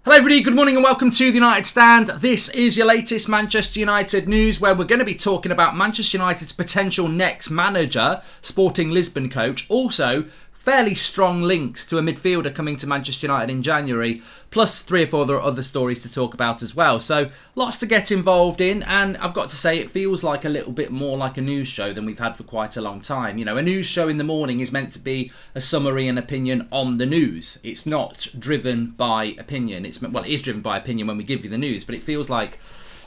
Hello everybody, good morning and welcome to the United Stand. This is your latest Manchester United news where we're going to be talking about Manchester United's potential next manager, Sporting Lisbon coach. Also, fairly strong links to a midfielder coming to Manchester United in January, plus 3 or 4 other stories to talk about as well. So lots to get involved in, and I've got to say it feels like a little bit more like a news show than we've had for quite a long time. You know, a news show in the morning is meant to be a summary and opinion on the news. It's not driven by opinion. It is driven by opinion when we give you the news, but it feels like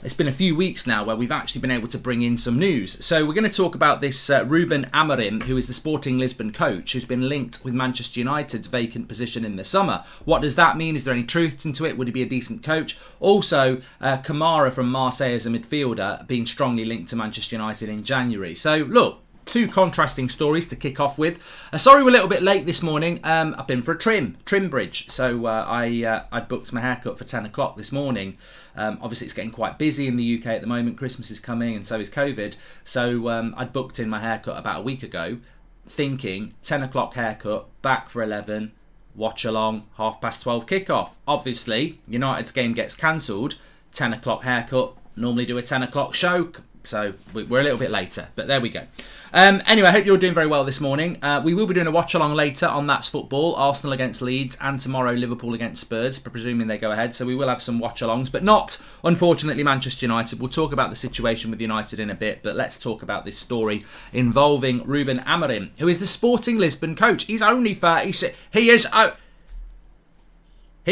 it's been a few weeks now where we've actually been able to bring in some news. So we're going to talk about this Ruben Amorim, who is the Sporting Lisbon coach, who's been linked with Manchester United's vacant position in the summer. What does that mean? Is there any truth into it? Would he be a decent coach? Also, KAMARA from Marseille as a midfielder being strongly linked to Manchester United in January. So look, 2 contrasting stories to kick off with. Sorry we're a little bit late this morning. I've been for a trim bridge. So I booked my haircut for 10 o'clock this morning. Obviously it's getting quite busy in the UK at the moment. Christmas is coming and so is COVID. So I'd booked in my haircut about a week ago, thinking 10 o'clock haircut, back for 11, watch along, 12:30 kickoff. Obviously, United's game gets cancelled, 10 o'clock haircut, normally do a 10 o'clock show. So we're a little bit later, but there we go. Anyway, I hope you're doing very well this morning. We will be doing a watch-along later on That's Football, Arsenal against Leeds, and tomorrow Liverpool against Spurs, presuming they go ahead. So we will have some watch-alongs, but not, unfortunately, Manchester United. We'll talk about the situation with United in a bit, but let's talk about this story involving Ruben Amorim, who is the Sporting Lisbon coach. He's only 36. He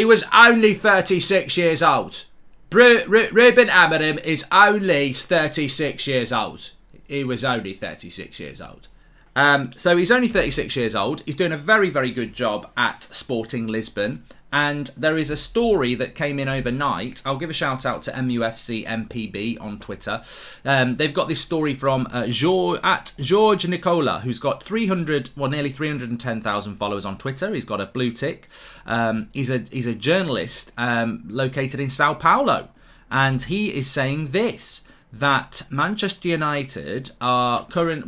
was only 36 years old. Ruben Amorim is only 36 years old. He was only 36 years old. So he's only 36 years old. He's doing a very, very good job at Sporting Lisbon. And there is a story that came in overnight. I'll give a shout out to MUFC MPB on Twitter. They've got this story from George Nicola, who's got nearly 310,000 followers on Twitter. He's got a blue tick. He's a journalist located in Sao Paulo, and he is saying this: that Manchester United Ruben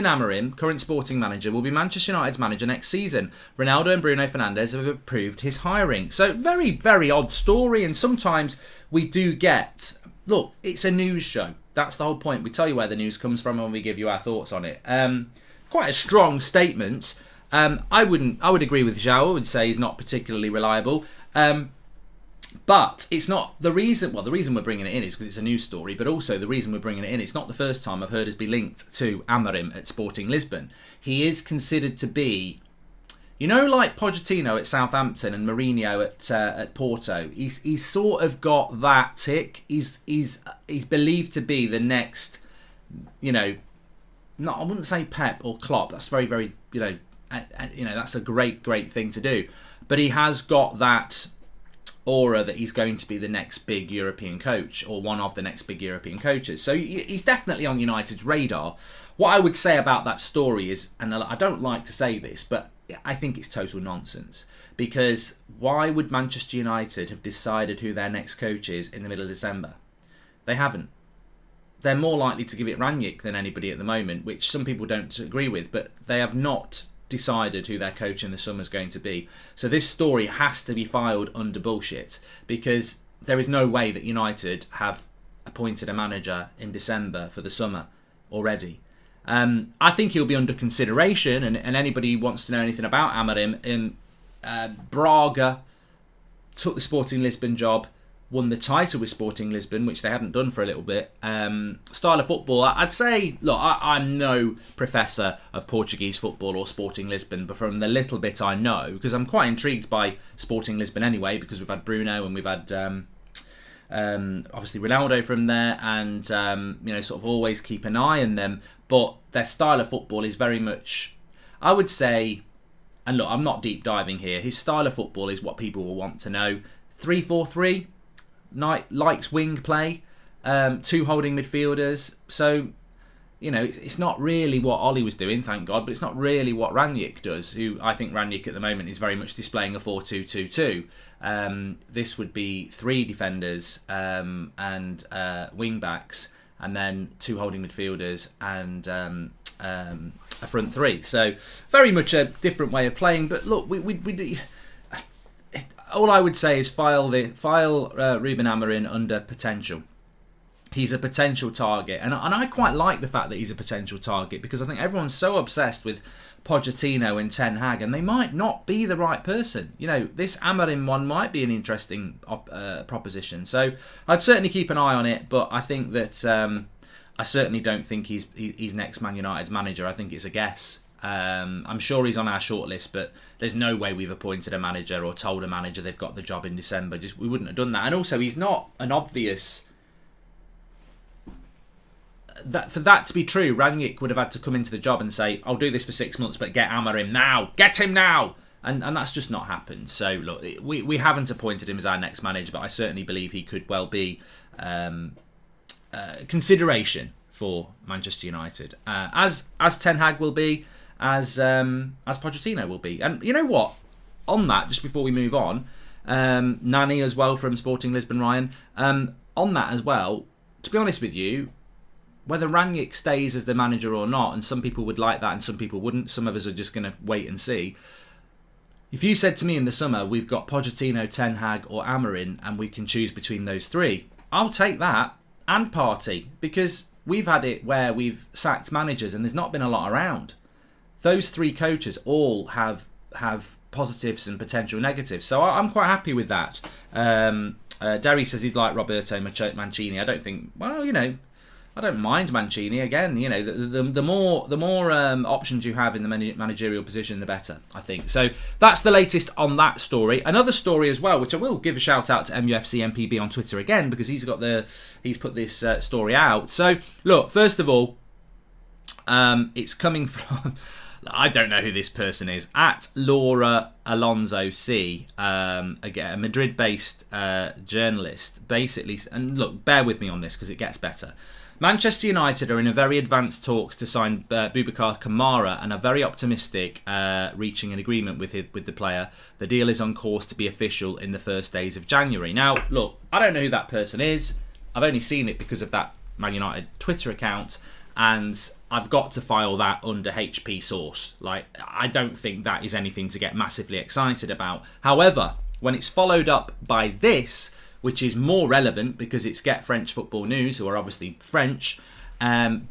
Amorim, current Sporting manager, will be Manchester United's manager next season. Ronaldo and Bruno Fernandes have approved his hiring. So very, very odd story, and sometimes we do get... Look, it's a news show. That's the whole point. We tell you where the news comes from and we give you our thoughts on it. Quite a strong statement. I would agree with João. I would say he's not particularly reliable. But it's not the reason. Well, the reason we're bringing it in is because it's a news story, but also the reason we're bringing it in, it's not the first time I've heard us be linked to Amorim at Sporting Lisbon. He is considered to be, like Pochettino at Southampton and Mourinho at Porto. He's sort of got that tick. He's believed to be the next, I wouldn't say Pep or Klopp. That's very, very, that's a great thing to do. But he has got that aura that he's going to be the next big European coach, or one of the next big European coaches. So he's definitely on United's radar. What I would say about that story is, and I don't like to say this, but I think it's total nonsense. Because why would Manchester United have decided who their next coach is in the middle of December? They haven't. They're more likely to give it Rangnick than anybody at the moment, which some people don't agree with, but they have not decided who their coach in the summer is going to be. So this story has to be filed under bullshit, because there is no way that United have appointed a manager in December for the summer already. I think he'll be under consideration, and anybody who wants to know anything about Amorim, Braga took the Sporting Lisbon job, won the title with Sporting Lisbon, which they hadn't done for a little bit. Style of football, I'd say, look, I'm no professor of Portuguese football or Sporting Lisbon, but from the little bit I know, because I'm quite intrigued by Sporting Lisbon anyway, because we've had Bruno and we've had obviously Ronaldo from there, and sort of always keep an eye on them. But their style of football is very much, I would say, and look, I'm not deep diving here, his style of football is what people will want to know. 3-4-3. Likes wing play, 2 holding midfielders. So, it's not really what Ollie was doing, thank God, but it's not really what Rangnick does, who I think Rangnick at the moment is very much displaying a 4-2-2-2. This would be 3 defenders and wing backs, and then 2 holding midfielders and a front 3. So very much a different way of playing. But look, we all I would say is file Ruben Amorim under potential. He's a potential target, and I quite like the fact that he's a potential target, because I think everyone's so obsessed with Pochettino and Ten Hag, and they might not be the right person. You know, this Amorim one might be an interesting proposition. So I'd certainly keep an eye on it, but I think that I certainly don't think he's next Man United's manager. I think it's a guess. I'm sure he's on our shortlist, but there's no way we've appointed a manager or told a manager they've got the job in December. We wouldn't have done that. And also, he's not an obvious... For that to be true, Rangnick would have had to come into the job and say, I'll do this for 6 months, but get Amorim now. Get him now! And that's just not happened. So, look, we haven't appointed him as our next manager, but I certainly believe he could well be consideration for Manchester United. As Ten Hag will be, as Pochettino will be. And you know what? On that, just before we move on, Nani as well from Sporting Lisbon, Ryan. On that as well, to be honest with you, whether Rangnick stays as the manager or not, and some people would like that and some people wouldn't, some of us are just going to wait and see. If you said to me in the summer, we've got Pochettino, Ten Hag or Amorim and we can choose between those three, I'll take that and Partey, because we've had it where we've sacked managers and there's not been a lot around. Those three coaches all have positives and potential negatives, so I'm quite happy with that. Derry says he'd like Roberto Mancini. I don't think, well, you know, I don't mind Mancini. Again, you know, the more options you have in the managerial position, the better, I think. So that's the latest on that story. Another story as well, which I will give a shout out to MUFC MPB on Twitter again, because he's put this story out. So look, first of all, it's coming from I don't know who this person is, at Laura Alonso C, again a Madrid-based journalist, basically. And look, bear with me on this because it gets better. Manchester United are in a very advanced talks to sign Boubacar Kamara and are very optimistic reaching an agreement with the player. The deal is on course to be official in the first days of January. Now, look, I don't know who that person is. I've only seen it because of that Man United Twitter account, and I've got to file that under HP source. Like, I don't think that is anything to get massively excited about. However, when it's followed up by this, which is more relevant because it's Get French Football News, who are obviously French. Boubacar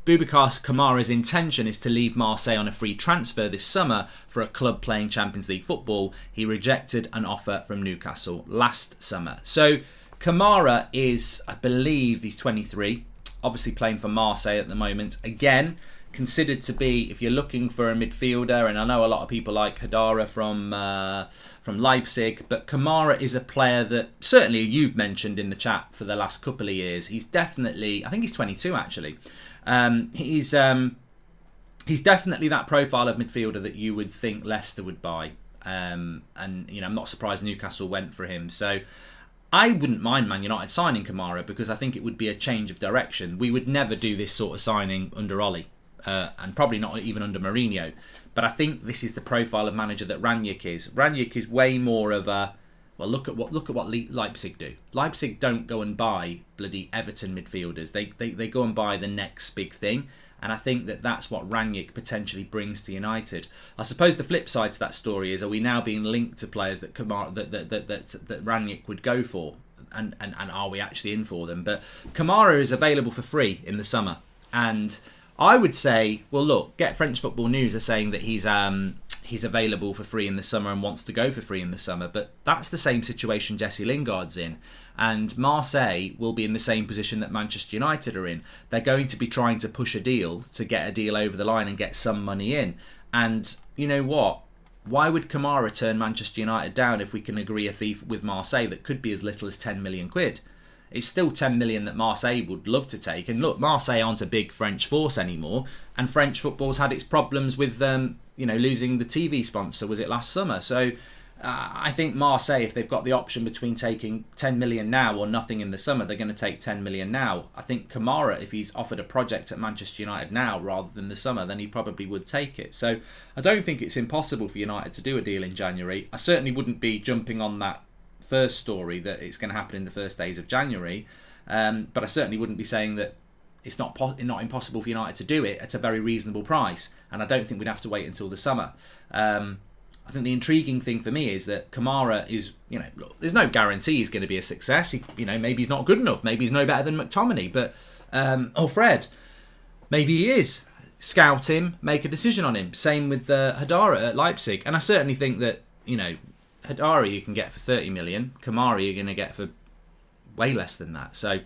Kamara's intention is to leave Marseille on a free transfer this summer for a club playing Champions League football. He rejected an offer from Newcastle last summer. So Kamara is, I believe, he's 23, obviously playing for Marseille at the moment. Again, considered to be, if you're looking for a midfielder, and I know a lot of people like Hadara from Leipzig, but Kamara is a player that certainly you've mentioned in the chat for the last couple of years. He's definitely, I think he's 22 actually. He's definitely that profile of midfielder that you would think Leicester would buy, and you know, I'm not surprised Newcastle went for him. So I wouldn't mind Man United signing Kamara, because I think it would be a change of direction. We would never do this sort of signing under Ollie. And probably not even under Mourinho. But I think this is the profile of manager that Rangnick is. Rangnick is way more of a, well, look at what Leipzig do. Leipzig don't go and buy bloody Everton midfielders. They go and buy the next big thing. And I think that that's what Rangnick potentially brings to United. I suppose the flip side to that story is, are we now being linked to players that Kamara, that Rangnick would go for? And are we actually in for them? But Kamara is available for free in the summer. And I would say, well, look, Get French Football News are saying that he's available for free in the summer and wants to go for free in the summer, but that's the same situation Jesse Lingard's in, and Marseille will be in the same position that Manchester United are in. They're going to be trying to push a deal to get a deal over the line and get some money in, and you know what? Why would Kamara turn Manchester United down if we can agree a fee with Marseille that could be as little as 10 million quid? It's still 10 million that Marseille would love to take. And look, Marseille aren't a big French force anymore. And French football's had its problems with losing the TV sponsor, was it last summer? So I think Marseille, if they've got the option between taking 10 million now or nothing in the summer, they're going to take 10 million now. I think Kamara, if he's offered a project at Manchester United now rather than the summer, then he probably would take it. So I don't think it's impossible for United to do a deal in January. I certainly wouldn't be jumping on that first story that it's going to happen in the first days of January, but I certainly wouldn't be saying that it's not impossible for United to do it at a very reasonable price, and I don't think we'd have to wait until the summer. I think the intriguing thing for me is that Kamara is, look, there's no guarantee he's going to be a success. Maybe he's not good enough. Maybe he's no better than McTominay, but or Fred. Maybe he is. Scout him, make a decision on him. Same with Hadara at Leipzig. And I certainly think that, Hadara you can get for 30 million. Kamara you're going to get for way less than that. So,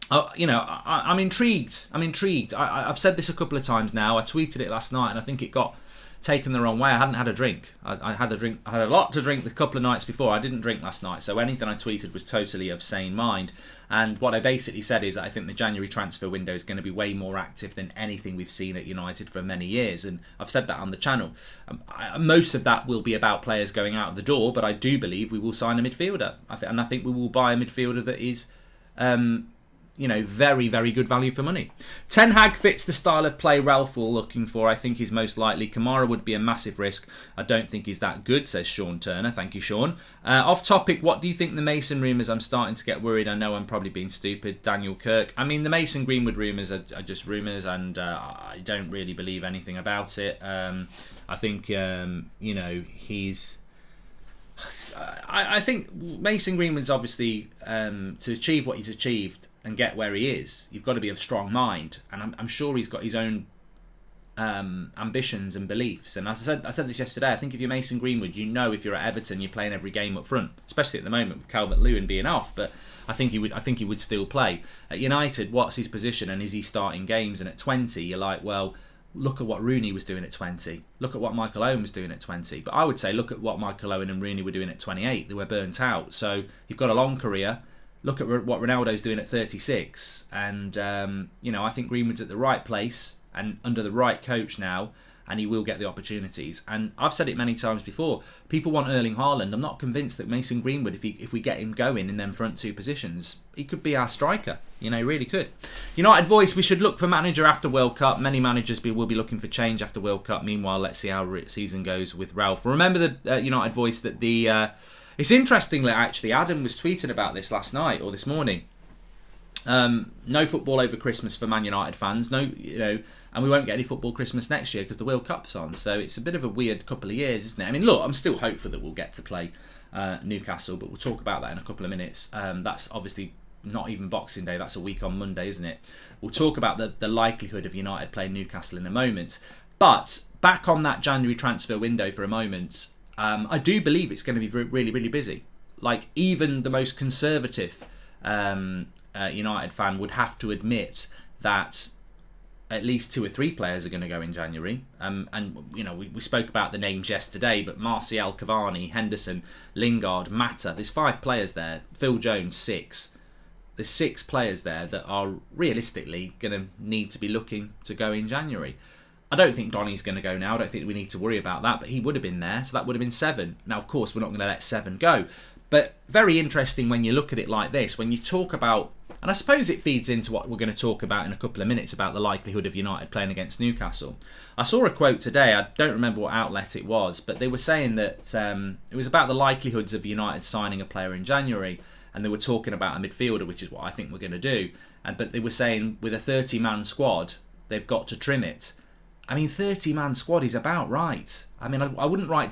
I'm intrigued. I've said this a couple of times now. I tweeted it last night and I think it got taken the wrong way. I hadn't had a drink. I had a lot to drink the couple of nights before. I didn't drink last night, so anything I tweeted was totally of sane mind. And what I basically said is that I think the January transfer window is going to be way more active than anything we've seen at United for many years, and I've said that on the channel. Most of that will be about players going out of the door, but I do believe we will sign a midfielder, and I think we will buy a midfielder that is very, very good value for money. Ten Hag fits the style of play Ralph will looking for. I think he's most likely. Kamara would be a massive risk. I don't think he's that good, says Sean Turner. Thank you, Sean. Off topic, what do you think the Mason rumours? I'm starting to get worried. I know I'm probably being stupid. Daniel Kirk. I mean, the Mason Greenwood rumours are just rumours, and I don't really believe anything about it. I think, he's... I think Mason Greenwood's obviously, to achieve what he's achieved and get where he is, you've got to be of strong mind, and I'm sure he's got his own ambitions and beliefs. And as I said this yesterday, I think if you're Mason Greenwood, if you're at Everton, you're playing every game up front, especially at the moment with Calvert-Lewin being off. But I think he would still play at United. What's his position, and is he starting games? And at 20, you're like, well, look at what Rooney was doing at 20. Look at what Michael Owen was doing at 20. But I would say look at what Michael Owen and Rooney were doing at 28. They were burnt out. So you've got a long career. Look at what Ronaldo's doing at 36. And, I think Greenwood's at the right place and under the right coach now, and he will get the opportunities. And I've said it many times before. People want Erling Haaland. I'm not convinced that Mason Greenwood, if we get him going in them front two positions, he could be our striker. Really could. United voice, we should look for manager after World Cup. Many managers will be looking for change after World Cup. Meanwhile, let's see how season goes with Ralph. Remember the United voice that it's interesting that actually Adam was tweeting about this last night or this morning. No football over Christmas for Man United fans. No, and we won't get any football Christmas next year because the World Cup's on. So it's a bit of a weird couple of years, isn't it? I mean, look, I'm still hopeful that we'll get to play Newcastle, but we'll talk about that in a couple of minutes. That's obviously not even Boxing Day. That's a week on Monday, isn't it? We'll talk about the likelihood of United playing Newcastle in a moment. But back on that January transfer window for a moment, I do believe it's going to be really, really busy. Like, even the most conservative United fan would have to admit that at least 2 or 3 players are going to go in January. We spoke about the names yesterday, but Martial, Cavani, Henderson, Lingard, Mata. There's 5 players there. Phil Jones, 6. There's 6 players there that are realistically going to need to be looking to go in January. I don't think Donny's going to go now. I don't think we need to worry about that, but he would have been there, so that would have been 7. Now, of course, we're not going to let 7 go. But very interesting when you look at it like this, when you talk about, and I suppose it feeds into what we're going to talk about in a couple of minutes about the likelihood of United playing against Newcastle. I saw a quote today, I don't remember what outlet it was, but they were saying that it was about the likelihoods of United signing a player in January, and they were talking about a midfielder, which is what I think we're going to do. But they were saying with a 30-man squad, they've got to trim it. I mean, 30-man squad is about right. I mean, I wouldn't like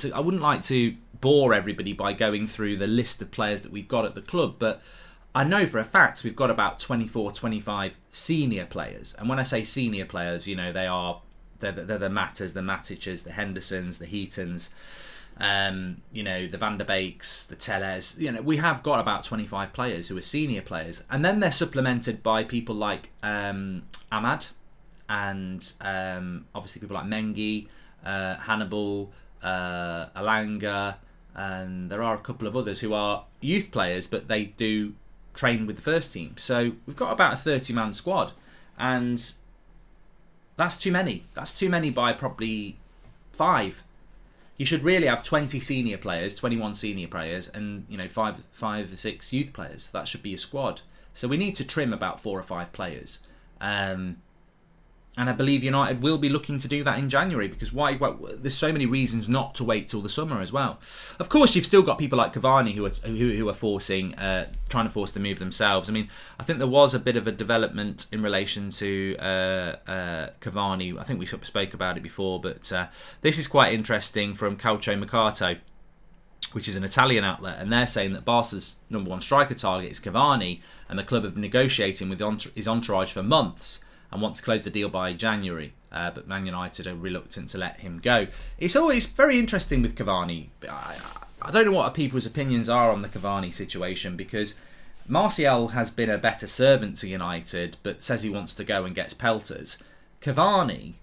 to bore everybody by going through the list of players that we've got at the club, but I know for a fact we've got about 24, 25 senior players. And when I say senior players, they're the Matas, the Matiches, the Hendersons, the Heatons, the Van der Beeks, the Tellez. We have got about 25 players who are senior players, and then they're supplemented by people like Ahmad, and obviously people like Mengi, Hannibal, Alanga, and there are a couple of others who are youth players, but they do train with the first team. So we've got about a 30-man squad, and that's too many. That's too many by probably 5. You should really have 20 senior players, 21 senior players, and 5 or 6 youth players. That should be your squad. So we need to trim about 4 or 5 players. And I believe United will be looking to do that in January, because there's so many reasons not to wait till the summer as well. Of course, you've still got people like Cavani who are trying to force the move themselves. I mean, I think there was a bit of a development in relation to Cavani. I think we sort of spoke about it before, but this is quite interesting from Calcio Mercato, which is an Italian outlet, and they're saying that Barca's #1 striker target is Cavani, and the club have been negotiating with his entourage for months and want to close the deal by January, but Man United are reluctant to let him go. It's always very interesting with Cavani. I don't know what people's opinions are on the Cavani situation, because Martial has been a better servant to United, but says he wants to go and gets pelters. Cavani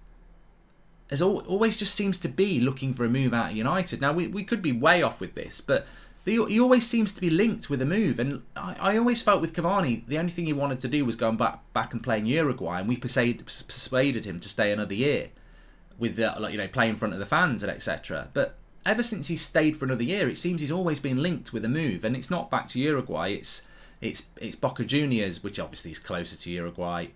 always just seems to be looking for a move out of United. Now, we could be way off with this, but he always seems to be linked with a move. And I always felt with Cavani, the only thing he wanted to do was go back and play in Uruguay, and we persuaded him to stay another year with play in front of the fans and etc. But ever since he stayed for another year, it seems he's always been linked with a move, and it's not back to Uruguay. It's Boca Juniors, which obviously is closer to Uruguay,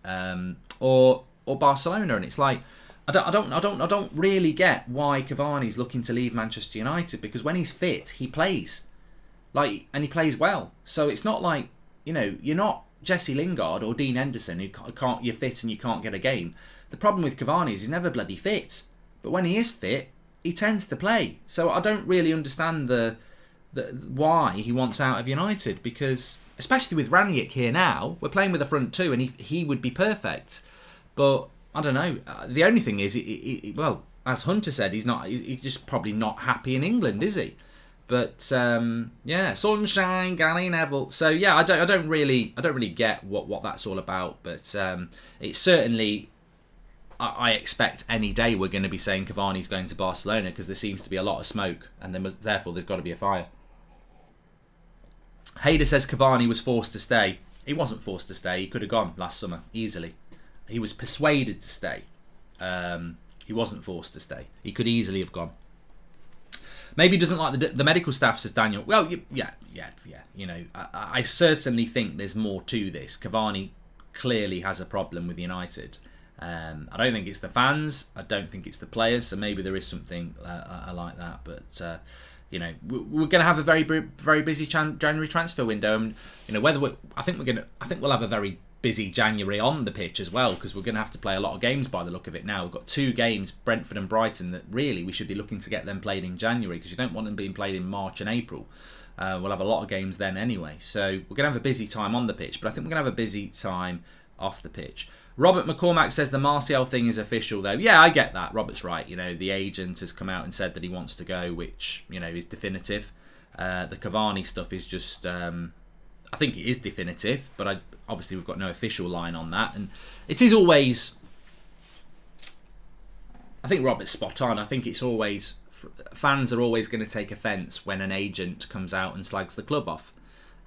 or Barcelona, and it's like, I don't really get why Cavani's looking to leave Manchester United, because when he's fit, he plays. And he plays well. So it's not like, you're not Jesse Lingard or Dean Henderson you're fit and you can't get a game. The problem with Cavani is he's never bloody fit. But when he is fit, he tends to play. So I don't really understand the why he wants out of United, because especially with Ranić here now, we're playing with a front two and he would be perfect. But I don't know. The only thing is, well, as Hunter said, he's just probably not happy in England, is he? But yeah, sunshine, Gary Neville. So yeah, I don't really get what that's all about. But it's certainly, I expect any day we're going to be saying Cavani's going to Barcelona, because there seems to be a lot of smoke, and therefore there's got to be a fire. Hader says Cavani was forced to stay. He wasn't forced to stay. He could have gone last summer easily. He was persuaded to stay. He wasn't forced to stay. He could easily have gone. Maybe he doesn't like the medical staff, says Daniel. Well, yeah. I certainly think there's more to this. Cavani clearly has a problem with United. I don't think it's the fans. I don't think it's the players. So maybe there is something like that. But we're going to have a very, very busy January transfer window, and I think we'll have a very busy January on the pitch as well, because we're going to have to play a lot of games by the look of it now. We've got 2 games, Brentford and Brighton, that really we should be looking to get them played in January, because you don't want them being played in March and April. We'll have a lot of games then anyway. So we're going to have a busy time on the pitch, but I think we're going to have a busy time off the pitch. Robert McCormack says the Martial thing is official though. Yeah, I get that. Robert's right. The agent has come out and said that he wants to go, which, is definitive. The Cavani stuff is just, I think it is definitive, but obviously we've got no official line on that. And it is always, I think Robert's spot on. I think it's always, fans are always going to take offence when an agent comes out and slags the club off.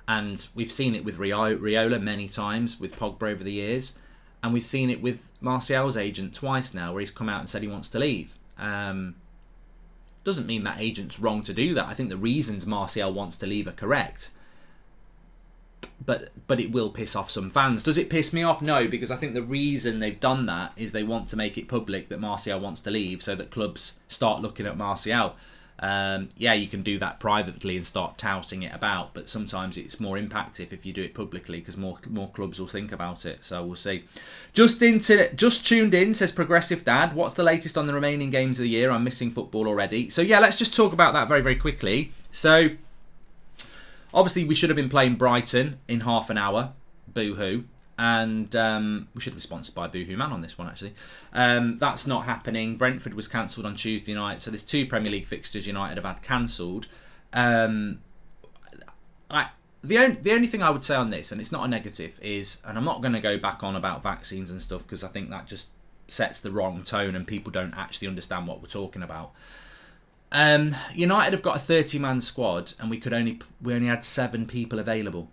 And we've seen it with Riola many times, with Pogba over the years. And we've seen it with Martial's agent twice now, where he's come out and said he wants to leave. Doesn't mean that agent's wrong to do that. I think the reasons Martial wants to leave are correct. But it will piss off some fans. Does it piss me off? No, because I think the reason they've done that is they want to make it public that Martial wants to leave, so that clubs start looking at Martial. Yeah, you can do that privately and start touting it about, but sometimes it's more impactful if you do it publicly, because more clubs will think about it. So we'll see. Just tuned in, says Progressive Dad. What's the latest on the remaining games of the year? I'm missing football already. So yeah, let's just talk about that very, very quickly. So obviously we should have been playing Brighton in half an hour. Boo-hoo. And we should be sponsored by Boohoo Man on this one, actually. That's not happening. Brentford was cancelled on Tuesday night, so there's 2 Premier League fixtures United have had cancelled. The only thing I would say on this, and it's not a negative, is, and I'm not going to go back on about vaccines and stuff, because I think that just sets the wrong tone and people don't actually understand what we're talking about. United have got a 30-man squad, and we only had 7 people available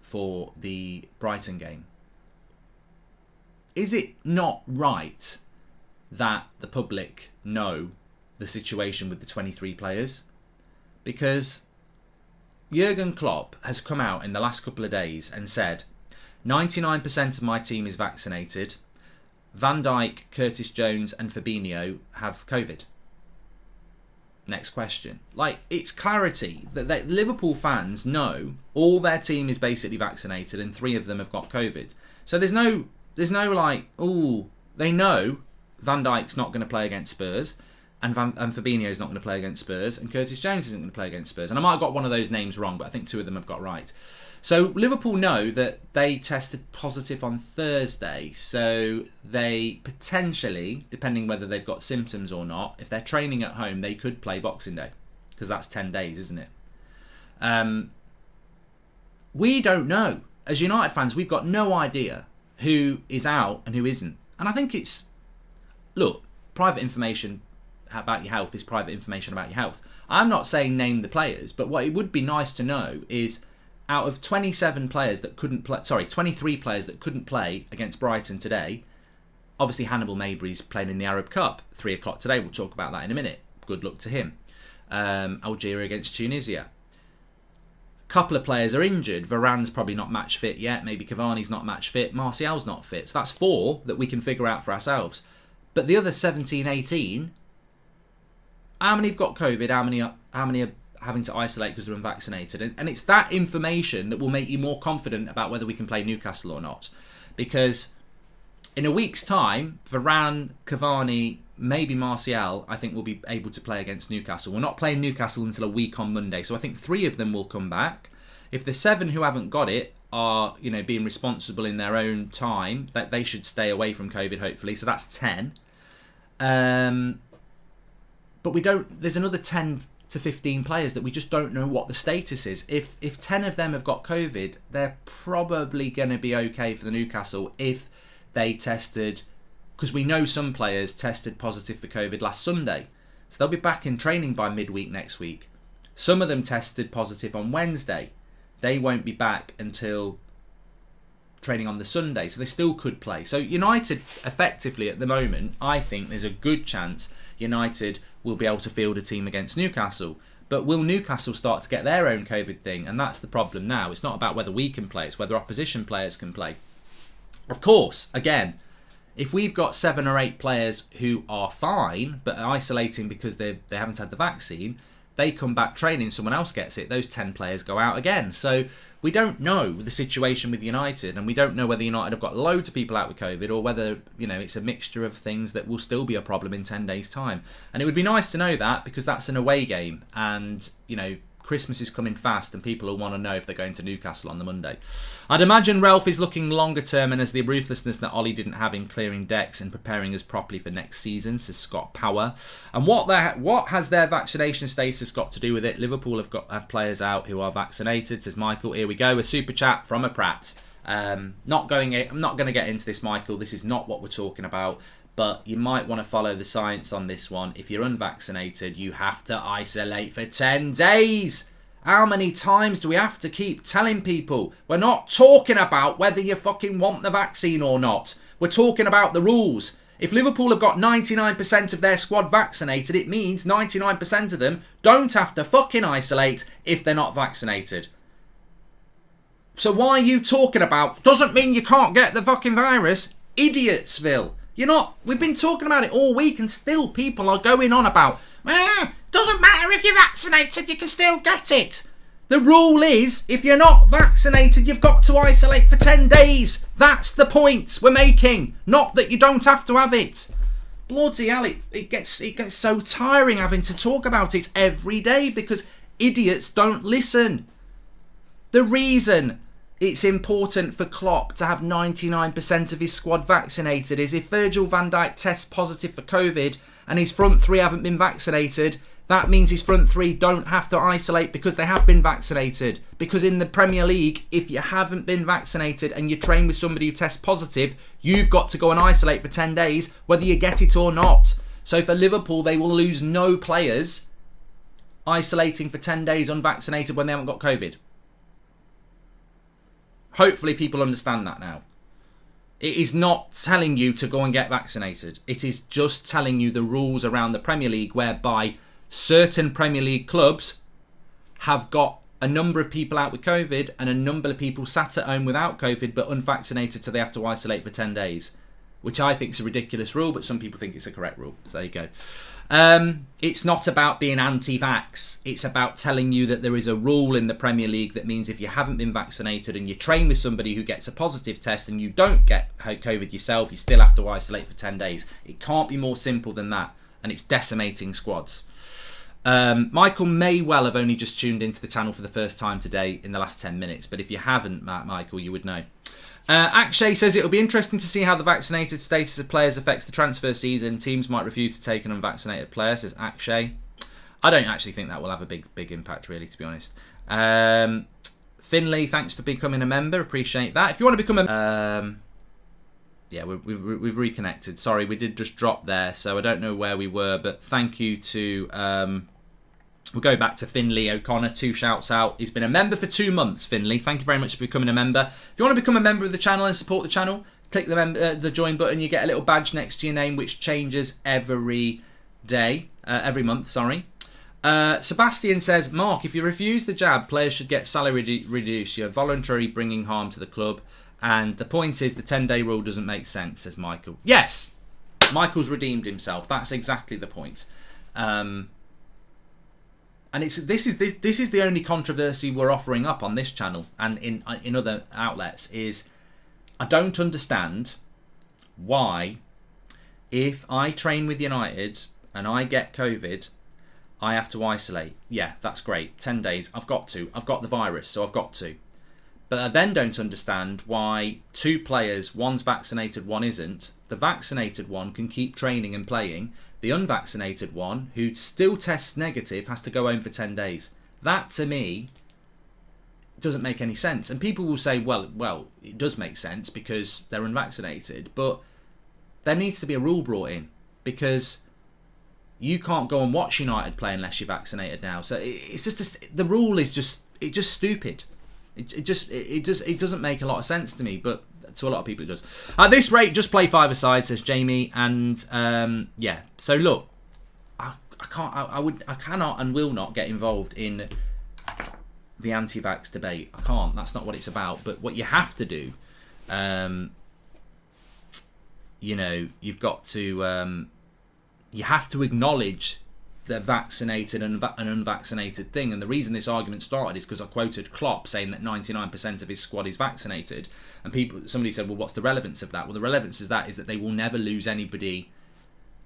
for the Brighton game. Is it not right that the public know the situation with the 23 players? Because Jurgen Klopp has come out in the last couple of days and said 99% of my team is vaccinated. Van Dijk, Curtis Jones and Fabinho have COVID. Next question. Like, it's clarity that Liverpool fans know all their team is basically vaccinated and 3 of them have got COVID. So there's no like, oh, they know Van Dijk's not going to play against Spurs and Fabinho's not going to play against Spurs and Curtis Jones isn't going to play against Spurs. And I might have got one of those names wrong, but I think 2 of them have got right. So Liverpool know that they tested positive on Thursday, so they potentially, depending whether they've got symptoms or not, if they're training at home, they could play Boxing Day, because that's 10 days, isn't it? We don't know. As United fans, we've got no idea who is out and who isn't. And I think it's, look, private information about your health is private information about your health. I'm not saying name the players, but what it would be nice to know is, out of 27 players that couldn't play, 23 players that couldn't play against Brighton today, obviously Hannibal Mabry's playing in the Arab Cup, 3 o'clock today, we'll talk about that in a minute. Good luck to him. Algeria against Tunisia. A couple of players are injured. Varane's probably not match fit yet, maybe Cavani's not match fit, Martial's not fit. So that's 4 that we can figure out for ourselves. But the other 17, 18, how many have got COVID, how many are having to isolate because they're unvaccinated, and it's that information that will make you more confident about whether we can play Newcastle or not. Because in a week's time, Varane, Cavani, maybe Martial, I think will be able to play against Newcastle. We're not playing Newcastle until a week on Monday, so I think 3 of them will come back. If the 7 who haven't got it are, being responsible in their own time, that they should stay away from COVID, hopefully. So that's 10. But we don't. There's another 10 to 15 players that we just don't know what the status is. If 10 of them have got COVID, they're probably going to be okay for the Newcastle if they tested, because we know some players tested positive for COVID last Sunday. So they'll be back in training by midweek next week. Some of them tested positive on Wednesday. They won't be back until training on the Sunday, so they still could play. So United, effectively at the moment, I think there's a good chance United will be able to field a team against Newcastle. But will Newcastle start to get their own COVID thing? And that's the problem now. It's not about whether we can play, it's whether opposition players can play. Of course, again, if we've got 7 or 8 players who are fine but are isolating because they haven't had the vaccine, they come back training, someone else gets it, those 10 players go out again. So we don't know the situation with United, and we don't know whether United have got loads of people out with COVID or whether, it's a mixture of things that will still be a problem in 10 days' time. And it would be nice to know that, because that's an away game, and, Christmas is coming fast and people will want to know if they're going to Newcastle on the Monday. I'd imagine Ralph is looking longer term, and as the ruthlessness that Ollie didn't have in clearing decks and preparing us properly for next season, says Scott Power. And what has their vaccination status got to do with it? Liverpool have players out who are vaccinated, says Michael. Here we go, a super chat from a Pratt. I'm not going to get into this, Michael. This is not what we're talking about. But you might want to follow the science on this one. If you're unvaccinated, you have to isolate for 10 days. How many times do we have to keep telling people? We're not talking about whether you fucking want the vaccine or not. We're talking about the rules. If Liverpool have got 99% of their squad vaccinated, it means 99% of them don't have to fucking isolate if they're not vaccinated. So why are you talking about, doesn't mean you can't get the fucking virus? Idiotsville. You're not. We've been talking about it all week and still people are going on about, doesn't matter if you're vaccinated, you can still get it. The rule is, if you're not vaccinated, you've got to isolate for 10 days. That's the point we're making. Not that you don't have to have it. Bloody hell, it gets so tiring having to talk about it every day because idiots don't listen. The reason it's important for Klopp to have 99% of his squad vaccinated is if Virgil van Dijk tests positive for COVID and his front 3 haven't been vaccinated, that means his front 3 don't have to isolate because they have been vaccinated. Because in the Premier League, if you haven't been vaccinated and you train with somebody who tests positive, you've got to go and isolate for 10 days, whether you get it or not. So for Liverpool, they will lose no players isolating for 10 days unvaccinated when they haven't got COVID. Hopefully people understand that now. It is not telling you to go and get vaccinated. It is just telling you the rules around the Premier League, whereby certain Premier League clubs have got a number of people out with COVID and a number of people sat at home without COVID but unvaccinated, so they have to isolate for 10 days. which I think is a ridiculous rule, but some people think it's a correct rule. So there you go. It's not about being anti-vax. It's about telling you that there is a rule in the Premier League that means if you haven't been vaccinated and you train with somebody who gets a positive test and you don't get COVID yourself, you still have to isolate for 10 days. It can't be more simple than that, and it's decimating squads. Michael may well have only just tuned into the channel for the first time today in the last 10 minutes, but if you haven't, Michael, you would know. Akshay says it'll be interesting to see how the vaccinated status of players affects the transfer season. Teams might refuse to take an unvaccinated player, says Akshay. I don't actually think that will have a big impact, really, to be honest. Finley, thanks for becoming a member. Appreciate that. If you want to become a... yeah, we've reconnected. Sorry, we did just drop there, so I don't know where we were, but thank you to... we'll go back to Finley O'Connor, 2 shouts out. He's been a member for 2 months, Finley. Thank you very much for becoming a member. If you want to become a member of the channel and support the channel, click the join button. You get a little badge next to your name, which changes every day, every month, sorry. Sebastian says, Mark, if you refuse the jab, players should get salary reduced. You're voluntarily bringing harm to the club. And the point is the 10-day rule doesn't make sense, says Michael. Yes, Michael's redeemed himself. That's exactly the point. And this is the only controversy we're offering up on this channel and in other outlets is I don't understand why if I train with United and I get COVID, I have to isolate. Yeah, that's great. 10 days. I've got to. I've got the virus, so I've got to. But I then don't understand why 2 players, one's vaccinated, one isn't. The vaccinated one can keep training and playing. The unvaccinated one, who still tests negative, has to go home for 10 days. That, to me, doesn't make any sense. And people will say, well, it does make sense because they're unvaccinated. But there needs to be a rule brought in because you can't go and watch United play unless you're vaccinated now. So it's just the rule is just stupid. It doesn't make a lot of sense to me, but to a lot of people it does. At this rate, just play 5-a-side, says Jamie, and yeah. So look, I cannot and will not get involved in the anti-vax debate. I can't. That's not what it's about. But what you have to do, you've got to you have to acknowledge the vaccinated and unvaccinated thing. And the reason this argument started is because I quoted Klopp saying that 99% of his squad is vaccinated. And somebody said, well, what's the relevance of that? Well, the relevance is that they will never lose anybody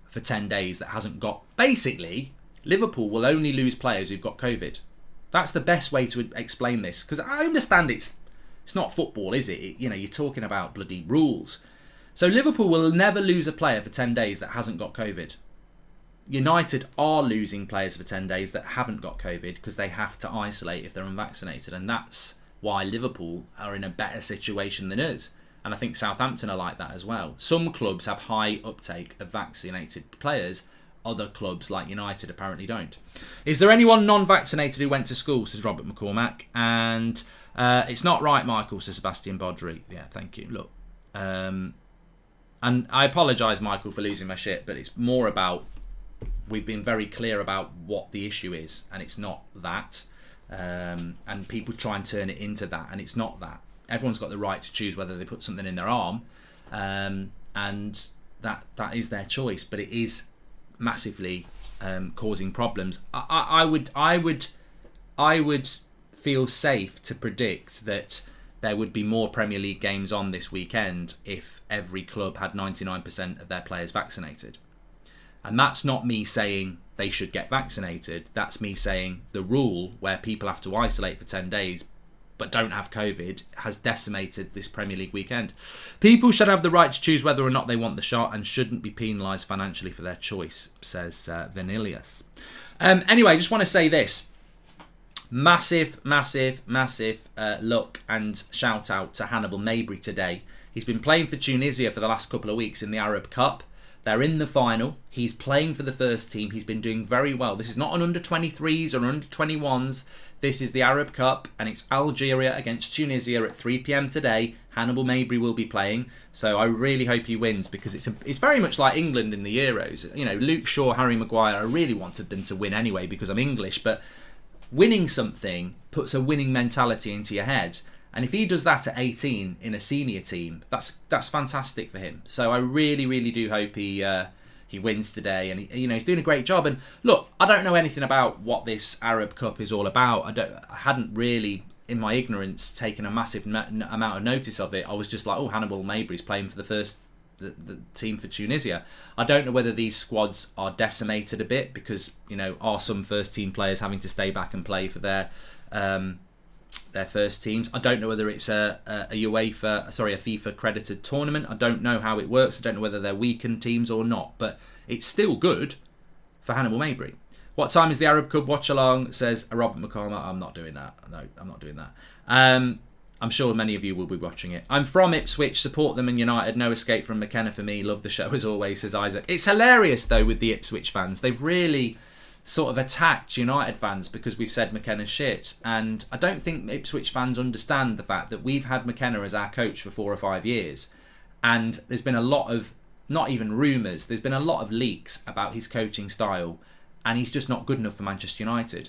for 10 days that hasn't got... Basically, Liverpool will only lose players who've got COVID. That's the best way to explain this. Because I understand it's not football, is it? You're talking about bloody rules. So Liverpool will never lose a player for 10 days that hasn't got COVID. United are losing players for 10 days that haven't got COVID because they have to isolate if they're unvaccinated. And that's why Liverpool are in a better situation than us. And I think Southampton are like that as well. Some clubs have high uptake of vaccinated players. Other clubs, like United, apparently don't. Is there anyone non-vaccinated who went to school, says Robert McCormack. And it's not right, Michael, says Sebastian Bodry. Yeah, thank you. Look. And I apologise, Michael, for losing my shit, but it's more about... We've been very clear about what the issue is, and it's not that. And people try and turn it into that, and it's not that. Everyone's got the right to choose whether they put something in their arm, and that is their choice. But it is massively causing problems. I would feel safe to predict that there would be more Premier League games on this weekend if every club had 99% of their players vaccinated. And that's not me saying they should get vaccinated. That's me saying the rule where people have to isolate for 10 days but don't have COVID has decimated this Premier League weekend. People should have the right to choose whether or not they want the shot and shouldn't be penalised financially for their choice, says Vanilius. Anyway, I just want to say this. Massive look and shout out to Hannibal Mabry today. He's been playing for Tunisia for the last couple of weeks in the Arab Cup. They're in the final. He's playing for the first team. He's been doing very well. This is not an under-23s or under-21s. This is the Arab Cup, and it's Algeria against Tunisia at 3 p.m. today. Hannibal Mabry will be playing, so I really hope he wins because it's very much like England in the Euros. Luke Shaw, Harry Maguire, I really wanted them to win anyway because I'm English, but winning something puts a winning mentality into your head. And if he does that at 18 in a senior team, that's fantastic for him. So I really, really do hope he wins today, and he's doing a great job. And look, I don't know anything about what this Arab Cup is all about. I hadn't really, in my ignorance, taken a massive amount of notice of it. I was just like, oh, Hannibal Mabry's playing for the team for Tunisia. I don't know whether these squads are decimated a bit because are some first team players having to stay back and play for their first teams. I don't know whether it's a FIFA accredited tournament. I don't know how it works. I don't know whether they're weakened teams or not, but it's still good for Hannibal Mabry. What time is the Arab Cup watch along? Says Robert McCormack. I'm not doing that. No, I'm not doing that. I'm sure many of you will be watching it. I'm from Ipswich, support them and United. No escape from McKenna for me. Love the show as always, says Isaac. It's hilarious though with the Ipswich fans. They've really sort of attacked United fans because we've said McKenna's shit, and I don't think Ipswich fans understand the fact that we've had McKenna as our coach for 4 or 5 years, and there's been a lot of, not even rumours, there's been a lot of leaks about his coaching style, and he's just not good enough for Manchester United.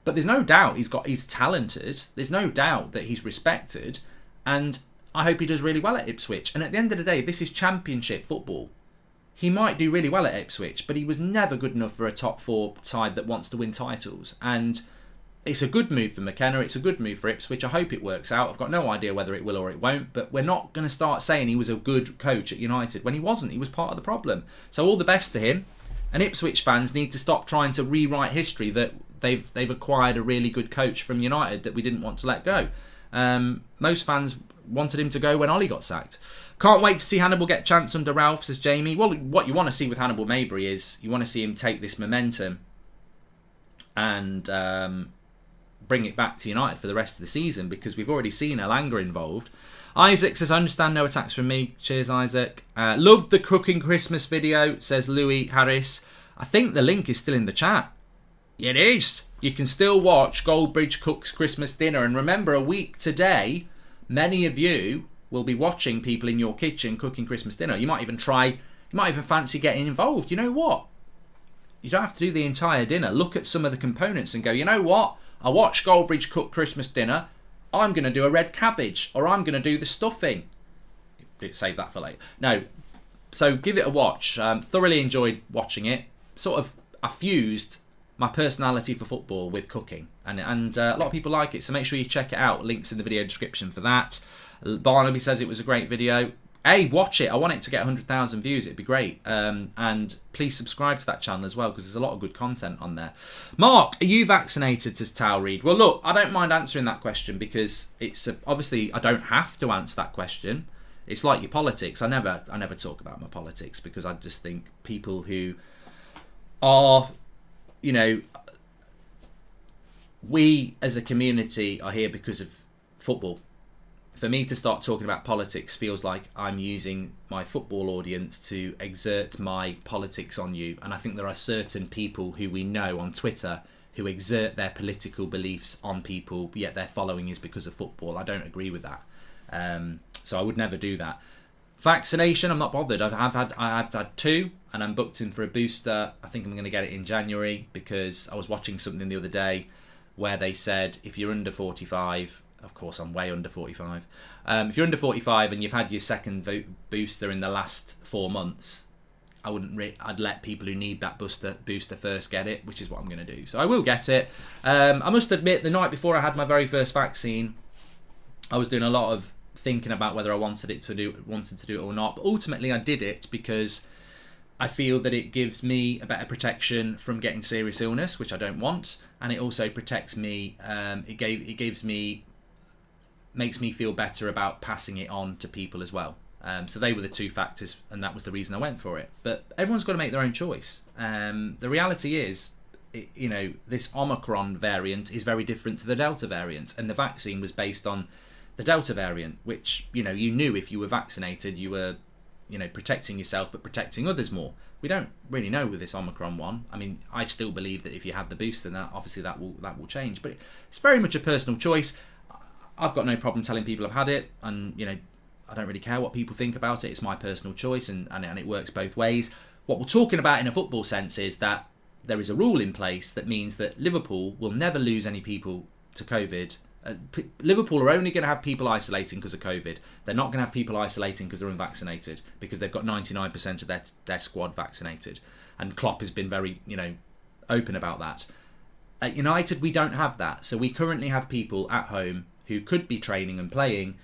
But there's no doubt he's talented, there's no doubt that he's respected, and I hope he does really well at Ipswich. And at the end of the day, this is Championship football. He might do really well at Ipswich, but he was never good enough for a top 4 side that wants to win titles. And it's a good move for McKenna. It's a good move for Ipswich. I hope it works out. I've got no idea whether it will or it won't, but we're not going to start saying he was a good coach at United when he wasn't. He was part of the problem. So all the best to him. And Ipswich fans need to stop trying to rewrite history that they've acquired a really good coach from United that we didn't want to let go. Most fans wanted him to go when Ollie got sacked. Can't wait to see Hannibal get a chance under Ralph, says Jamie. Well, what you want to see with Hannibal Mabry is you want to see him take this momentum and bring it back to United for the rest of the season, because we've already seen Elanga involved. Isaac says, I understand, no attacks from me. Cheers, Isaac. Loved the cooking Christmas video, says Louis Harris. I think the link is still in the chat. It is. You can still watch Goldbridge Cooks Christmas Dinner. And remember, a week today, many of you will be watching people in your kitchen cooking Christmas dinner. You might even fancy getting involved. You know what? You don't have to do the entire dinner. Look at some of the components and go, you know what? I watched Goldbridge cook Christmas dinner. I'm going to do a red cabbage, or I'm going to do the stuffing. Save that for later. No. So give it a watch. Thoroughly enjoyed watching it. I fused my personality for football with cooking, and a lot of people like it, so make sure you check it out. Links in the video description for that. Barnaby says it was a great video. Hey, watch it. I want it to get 100,000 views. It'd be great. And please subscribe to that channel as well, because there's a lot of good content on there. Mark, are you vaccinated, says Tal Reed? Well, look, I don't mind answering that question, because it's obviously I don't have to answer that question. It's like your politics. I never talk about my politics, because I just think people who are, we as a community are here because of football. For me to start talking about politics feels like I'm using my football audience to exert my politics on you. And I think there are certain people who we know on Twitter who exert their political beliefs on people, yet their following is because of football. I don't agree with that. So I would never do that. Vaccination, I'm not bothered. I've had 2, and I'm booked in for a booster. I think I'm going to get it in January, because I was watching something the other day where they said if you're under 45, of course I'm way under 45, if you're under 45 and you've had your second booster in the last 4 months, I'd let people who need that booster first get it, which is what I'm going to do. So I will get it. I must admit, the night before I had my very first vaccine, I was doing a lot of thinking about whether I wanted to do it or not. But ultimately, I did it because I feel that it gives me a better protection from getting serious illness, which I don't want, and it also protects me. Makes me feel better about passing it on to people as well. So they were the 2 factors, and that was the reason I went for it. But everyone's got to make their own choice. The reality is, this Omicron variant is very different to the Delta variant, and the vaccine was based on the Delta variant, which you knew if you were vaccinated, you were protecting yourself but protecting others more. We don't really know with this Omicron one. I mean, I still believe that if you have the booster, that obviously that will change. But it's very much a personal choice. I've got no problem telling people I've had it, and I don't really care what people think about it. It's my personal choice, and it works both ways. What we're talking about in a football sense is that there is a rule in place that means that Liverpool will never lose any people to COVID Liverpool are only going to have people isolating because of COVID. They're not going to have people isolating because they're unvaccinated, because they've got 99% of their squad vaccinated. And Klopp has been very, open about that. At United, we don't have that. So we currently have people at home who could be training and playing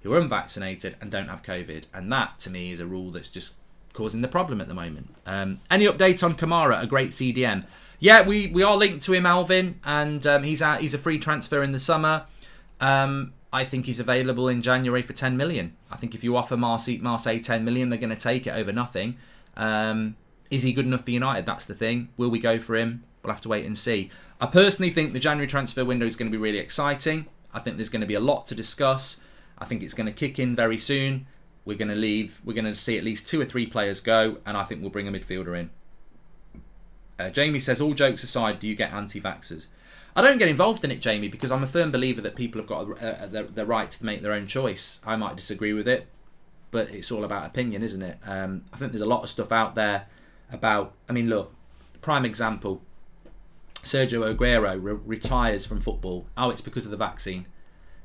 who are unvaccinated and don't have COVID. And that, to me, is a rule that's just causing the problem at the moment. Any update on KAMARA, a great CDM? Yeah, we are linked to him, Alvin, and he's a free transfer in the summer. I think he's available in January for 10 million. I think if you offer Marseille 10 million, they're going to take it over nothing. Is he good enough for United? That's the thing. Will we go for him? We'll have to wait and see. I personally think the January transfer window is going to be really exciting. I think there's going to be a lot to discuss. I think it's going to kick in very soon. We're going to see at least 2 or 3 players go, and I think we'll bring a midfielder in. Jamie says, all jokes aside, do you get anti-vaxxers? I don't get involved in it, Jamie, because I'm a firm believer that people have got the right to make their own choice. I might disagree with it, but it's all about opinion, isn't it? I think there's a lot of stuff out there about... I mean, look, prime example, Sergio Aguero retires from football. Oh, it's because of the vaccine.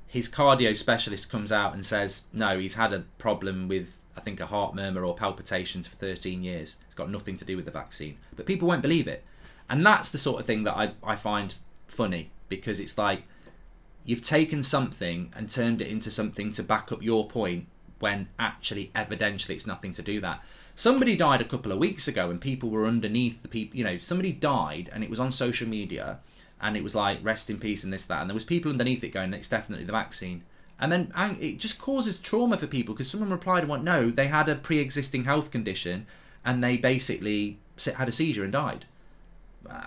His cardio specialist comes out and says, no, he's had a problem with, I think, a heart murmur or palpitations for 13 years. It's got nothing to do with the vaccine. But people won't believe it. And that's the sort of thing that I find funny, because it's like you've taken something and turned it into something to back up your point when actually, evidentially, it's nothing to do that. Somebody died a couple of weeks ago and people were underneath the people, somebody died and it was on social media and it was like, rest in peace and this, that. And there was people underneath it going, it's definitely the vaccine. And then it just causes trauma for people, because someone replied and went, no, they had a pre-existing health condition and they basically had a seizure and died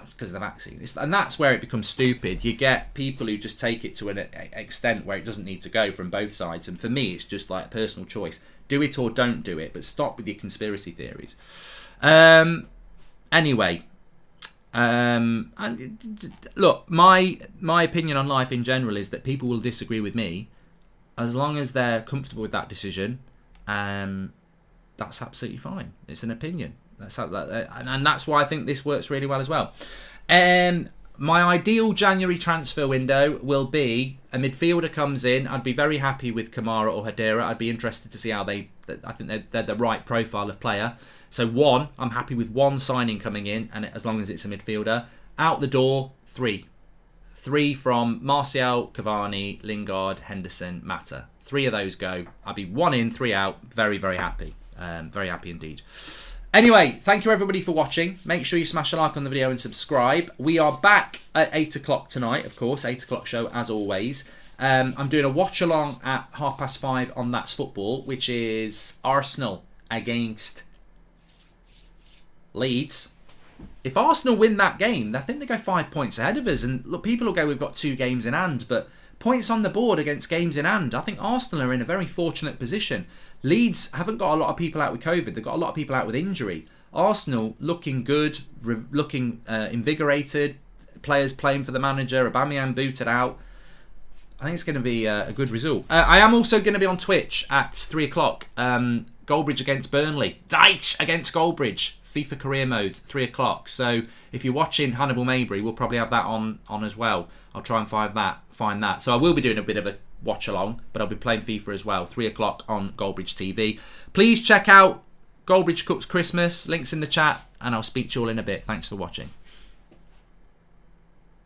because of the vaccine. And that's where it becomes stupid. You get people who just take it to an extent where it doesn't need to go from both sides. And for me, it's just like a personal choice. Do it or don't do it, but stop with your conspiracy theories. Anyway, and look, my opinion on life in general is that people will disagree with me. As long as they're comfortable with that decision, that's absolutely fine. It's an opinion. And that's why I think this works really well as well. My ideal January transfer window will be a midfielder comes in. I'd be very happy with KAMARA or Hadera. I'd be interested to see how I think they're the right profile of player. So I'm happy with 1 signing coming in, and as long as it's a midfielder. Out the door, 3. 3 from Martial, Cavani, Lingard, Henderson, Mata. 3 of those go. I'll be 1 in, 3 out. Very, very happy. Very happy indeed. Anyway, thank you everybody for watching. Make sure you smash a like on the video and subscribe. We are back at 8 o'clock tonight, of course. 8 o'clock show as always. I'm doing a watch along at 5:30 on That's Football, which is Arsenal against Leeds. If Arsenal win that game, I think they go 5 points ahead of us. And look, people will go, we've got 2 games in hand, but points on the board against games in hand. I think Arsenal are in a very fortunate position. Leeds haven't got a lot of people out with COVID. They've got a lot of people out with injury. Arsenal looking good, looking invigorated. Players playing for the manager. Aubameyang booted out. I think it's going to be a good result. I am also going to be on Twitch at 3 o'clock. Goldbridge against Burnley. Deitch against Goldbridge. FIFA career mode, 3 o'clock. So if you're watching Hannibal Mabry, we'll probably have that on as well. I'll try and find that. So I will be doing a bit of a watch along, but I'll be playing FIFA as well. 3 o'clock on Goldbridge TV. Please check out Goldbridge Cooks Christmas. Links in the chat, and I'll speak to you all in a bit. Thanks for watching.